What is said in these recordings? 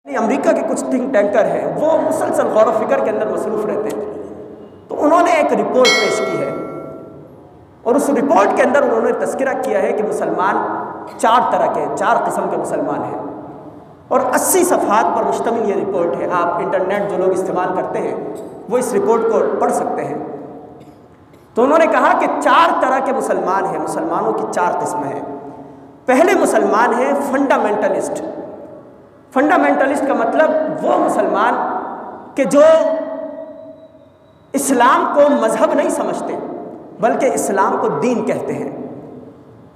امریکہ کے کچھ think tanker ہیں وہ مسلسل غور و فکر کے اندر مصروف رہتے ہیں، تو انہوں نے ایک رپورٹ پیش کی ہے، اور اس رپورٹ کے اندر انہوں نے تذکرہ کیا ہے کہ مسلمان 4 طرح کے 4 قسم کے مسلمان ہیں، اور 80 صفحات پر مشتمل یہ رپورٹ ہے۔ آپ انٹرنیٹ جو لوگ استعمال کرتے ہیں وہ اس رپورٹ کو پڑھ سکتے ہیں۔ تو انہوں نے کہا کہ 4 طرح کے مسلمان ہیں، مسلمانوں کی 4 قسمیں ہیں۔ پہلے مسلمان ہیں فنڈامنٹلسٹ۔ فنڈامنٹلسٹ کا مطلب وہ مسلمان کہ جو اسلام کو مذہب نہیں سمجھتے بلکہ اسلام کو دین کہتے ہیں۔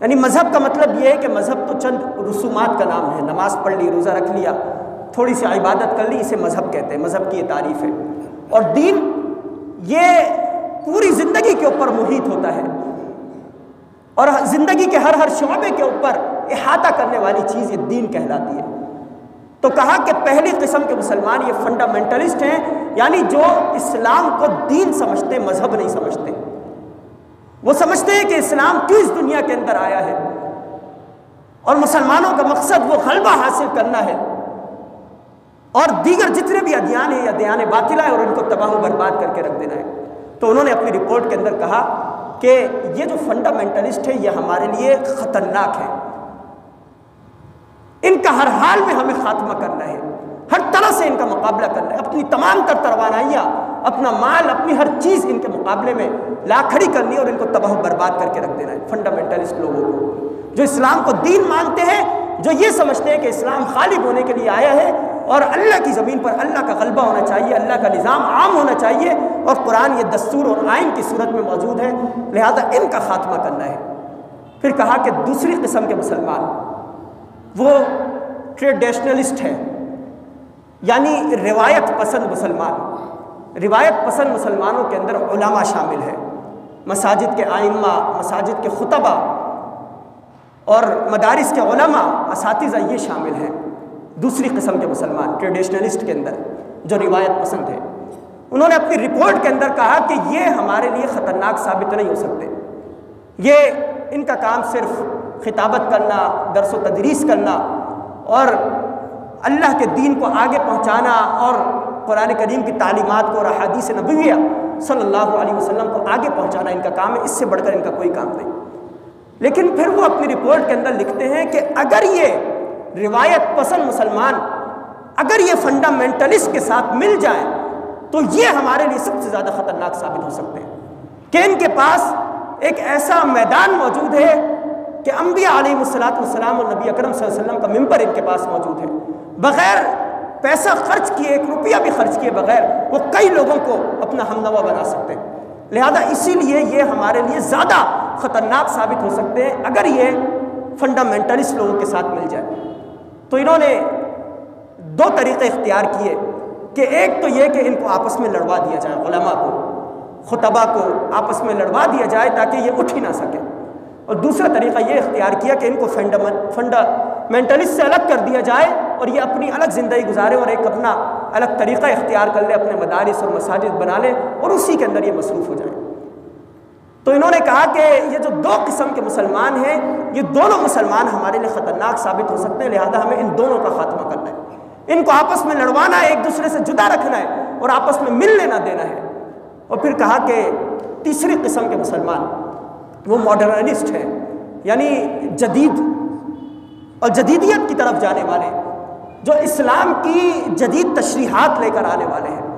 یعنی مذہب کا مطلب یہ ہے کہ مذہب تو چند رسومات کا نام ہے، نماز پڑھ لی، روزہ رکھ لیا، تھوڑی سی عبادت کر لی، اسے مذہب کہتے ہیں، مذہب کی یہ تعریف ہے۔ اور دین یہ پوری زندگی کے اوپر محیط ہوتا ہے، اور زندگی کے ہر شعبے کے اوپر احاطہ کرنے والی چیز یہ دین کہلاتی ہے۔ تو کہا کہ پہلی قسم کے مسلمان یہ فنڈامنٹلسٹ ہیں، یعنی جو اسلام کو دین سمجھتے، مذہب نہیں سمجھتے۔ وہ سمجھتے ہیں کہ اسلام کیوں اس دنیا کے اندر آیا ہے، اور مسلمانوں کا مقصد وہ غلبہ حاصل کرنا ہے، اور دیگر جتنے بھی ادیان ہیں یا ادیان باطلہ ہیں اور ان کو تباہ و برباد کر کے رکھ دینا ہے۔ تو انہوں نے اپنی رپورٹ کے اندر کہا کہ یہ جو فنڈامنٹلسٹ ہے یہ ہمارے لیے خطرناک ہے، ان کا ہر حال میں ہمیں خاتمہ کرنا ہے، ہر طرح سے ان کا مقابلہ کرنا ہے، اپنی تمام تر توانائیاں، اپنا مال، اپنی ہر چیز ان کے مقابلے میں لا کھڑی کرنی اور ان کو تباہ و برباد کر کے رکھ دینا ہے۔ فنڈامنٹلسٹ لوگوں کو جو اسلام کو دین مانتے ہیں، جو یہ سمجھتے ہیں کہ اسلام غالب ہونے کے لیے آیا ہے اور اللہ کی زمین پر اللہ کا غلبہ ہونا چاہیے، اللہ کا نظام عام ہونا چاہیے، اور قرآن یہ دستور اور آئین کی صورت میں موجود ہے، لہذا ان کا خاتمہ کرنا ہے۔ پھر کہا کہ دوسری قسم کے مسلمان وہ ٹریڈیشنلسٹ ہیں، یعنی روایت پسند مسلمان۔ روایت پسند مسلمانوں کے اندر علماء شامل ہیں، مساجد کے ائمہ، مساجد کے خطبہ اور مدارس کے علماء، اساتذہ یہ شامل ہیں۔ دوسری قسم کے مسلمان ٹریڈیشنلسٹ کے اندر جو روایت پسند ہے، انہوں نے اپنی رپورٹ کے اندر کہا کہ یہ ہمارے لیے خطرناک ثابت نہیں ہو سکتے، یہ ان کا کام صرف خطابت کرنا، درس و تدریس کرنا اور اللہ کے دین کو آگے پہنچانا اور قرآن کریم کی تعلیمات کو اور احادیث نبویہ صلی اللہ علیہ وسلم کو آگے پہنچانا ان کا کام ہے، اس سے بڑھ کر ان کا کوئی کام نہیں۔ لیکن پھر وہ اپنی رپورٹ کے اندر لکھتے ہیں کہ اگر یہ روایت پسند مسلمان اگر یہ فنڈامنٹلسٹ کے ساتھ مل جائیں تو یہ ہمارے لیے سب سے زیادہ خطرناک ثابت ہو سکتے ہیں، کہ ان کے پاس ایک ایسا میدان موجود ہے کہ انبیاء علیہ السلام اور نبی اکرم صلی اللہ علیہ وسلم کا ممبر ان کے پاس موجود ہے، بغیر پیسہ خرچ کیے، 1 روپیہ بھی خرچ کیے بغیر وہ کئی لوگوں کو اپنا ہمنوا بنا سکتے ہیں۔ لہذا اسی لیے یہ ہمارے لیے زیادہ خطرناک ثابت ہو سکتے ہیں اگر یہ فنڈامنٹلسٹ لوگوں کے ساتھ مل جائے۔ تو انہوں نے 2 طریقے اختیار کیے کہ ایک تو یہ کہ ان کو آپس میں لڑوا دیا جائے، علماء کو، خطبہ کو آپس میں لڑوا دیا جائے تاکہ یہ اٹھ ہی نہ سکے، اور دوسرا طریقہ یہ اختیار کیا کہ ان کو فنڈامنٹلسٹ سے الگ کر دیا جائے اور یہ اپنی الگ زندگی گزارے اور ایک اپنا الگ طریقہ اختیار کر لے، اپنے مدارس اور مساجد بنا لے اور اسی کے اندر یہ مصروف ہو جائے۔ تو انہوں نے کہا کہ یہ جو 2 قسم کے مسلمان ہیں یہ دونوں مسلمان ہمارے لیے خطرناک ثابت ہو سکتے ہیں، لہذا ہمیں ان دونوں کا خاتمہ کرنا ہے، ان کو آپس میں لڑوانا ہے، ایک دوسرے سے جدا رکھنا ہے اور آپس میں ملنے نہ دینا ہے۔ اور پھر کہا کہ تیسری قسم کے مسلمان وہ ماڈرنسٹ ہیں، یعنی جدید اور جدیدیت کی طرف جانے والے، جو اسلام کی جدید تشریحات لے کر آنے والے ہیں،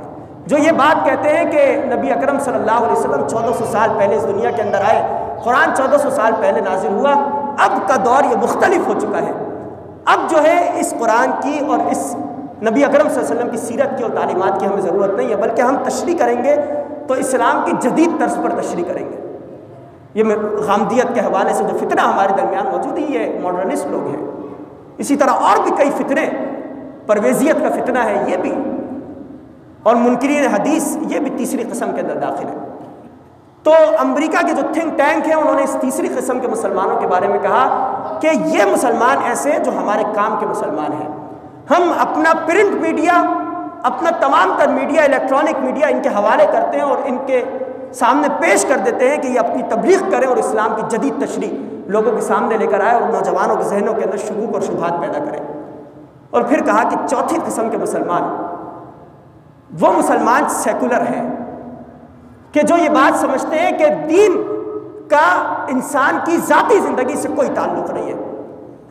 جو یہ بات کہتے ہیں کہ نبی اکرم صلی اللہ علیہ وسلم 1400 سال پہلے اس دنیا کے اندر آئے، قرآن 1400 سال پہلے نازل ہوا، اب کا دور یہ مختلف ہو چکا ہے، اب جو ہے اس قرآن کی اور اس نبی اکرم صلی اللہ علیہ وسلم کی سیرت کی اور تعلیمات کی ہمیں ضرورت نہیں ہے، بلکہ ہم تشریح کریں گے تو اسلام کی جدید طرز پر تشریح کریں گے۔ یہ غامدیت کے حوالے سے جو فتنہ ہمارے درمیان موجود ہے یہ ماڈرنسٹ لوگ ہیں، اسی طرح اور بھی کئی فتنے، پرویزیت کا فتنہ ہے یہ بھی، اور منکرین حدیث یہ بھی تیسری قسم کے اندر داخل ہے۔ تو امریکہ کے جو تھنک ٹینک ہیں انہوں نے اس تیسری قسم کے مسلمانوں کے بارے میں کہا کہ یہ مسلمان ایسے ہیں جو ہمارے کام کے مسلمان ہیں، ہم اپنا پرنٹ میڈیا، اپنا تمام تر میڈیا، الیکٹرانک میڈیا ان کے حوالے کرتے ہیں اور ان کے سامنے پیش کر دیتے ہیں کہ یہ اپنی تبلیغ کریں اور اسلام کی جدید تشریح لوگوں کے سامنے لے کر آئے اور نوجوانوں کے ذہنوں کے اندر شکوک اور شبہات پیدا کریں۔ اور پھر کہا کہ چوتھی قسم کے مسلمان وہ مسلمان سیکولر ہیں کہ جو یہ بات سمجھتے ہیں کہ دین کا انسان کی ذاتی زندگی سے کوئی تعلق نہیں ہے.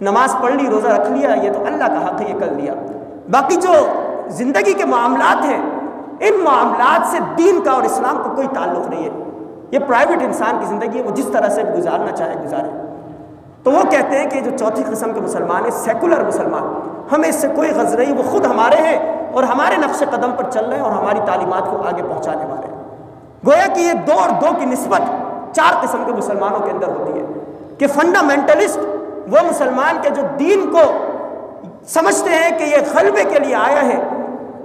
نماز پڑھ لی، روزہ رکھ لیا، یہ تو اللہ کا حق ہے، یہ کر لیا. باقی جو زندگی کے معاملات ہیں ان معاملات سے دین کا اور اسلام کو کوئی تعلق نہیں ہے. یہ پرائیویٹ انسان کی زندگی ہے، وہ جس طرح سے گزارنا چاہے گزارے. تو وہ کہتے ہیں کہ جو چوتھی قسم کے مسلمان ہیں سیکولر مسلمان، ہمیں اس سے کوئی غرض نہیں، وہ خود ہمارے ہیں اور ہمارے نقش قدم پر چل رہے ہیں اور ہماری تعلیمات کو آگے پہنچانے والے ہیں. گویا کہ یہ 2 اور 2 کی نسبت 4 قسم کے مسلمانوں کے اندر ہوتی ہے کہ فنڈامنٹلسٹ وہ مسلمان کے جو دین کو سمجھتے ہیں کہ یہ غلبے کے لیے آیا ہے،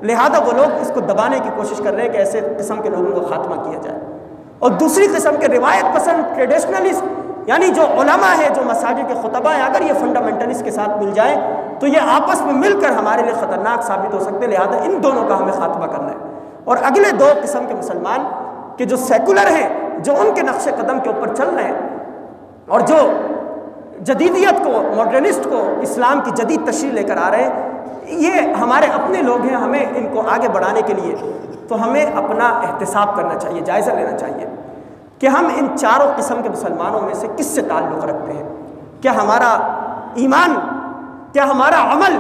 لہذا وہ لوگ اس کو دبانے کی کوشش کر رہے ہیں کہ ایسے قسم کے لوگوں کو خاتمہ کیا جائے. اور دوسری قسم کے روایت پسند ٹریڈیشنلسٹ، یعنی جو علماء ہے، جو مساجد کے خطبہ ہیں، اگر یہ فنڈامنٹلسٹ کے ساتھ مل جائیں تو یہ آپس میں مل کر ہمارے لیے خطرناک ثابت ہو سکتے ہیں، لہذا ان دونوں کا ہمیں خاتمہ کرنا ہے. اور اگلے 2 قسم کے مسلمان کہ جو سیکولر ہیں، جو ان کے نقش قدم کے اوپر چل رہے ہیں اور جو جدیدیت کو، ماڈرنسٹ کو اسلام کی جدید تشریح لے کر آ رہے ہیں، یہ ہمارے اپنے لوگ ہیں. ہمیں ان کو آگے بڑھانے کے لیے تو ہمیں اپنا احتساب کرنا چاہیے، جائزہ لینا چاہیے کہ ہم ان 4 قسم کے مسلمانوں میں سے کس سے تعلق رکھتے ہیں. کیا ہمارا ایمان، کیا ہمارا عمل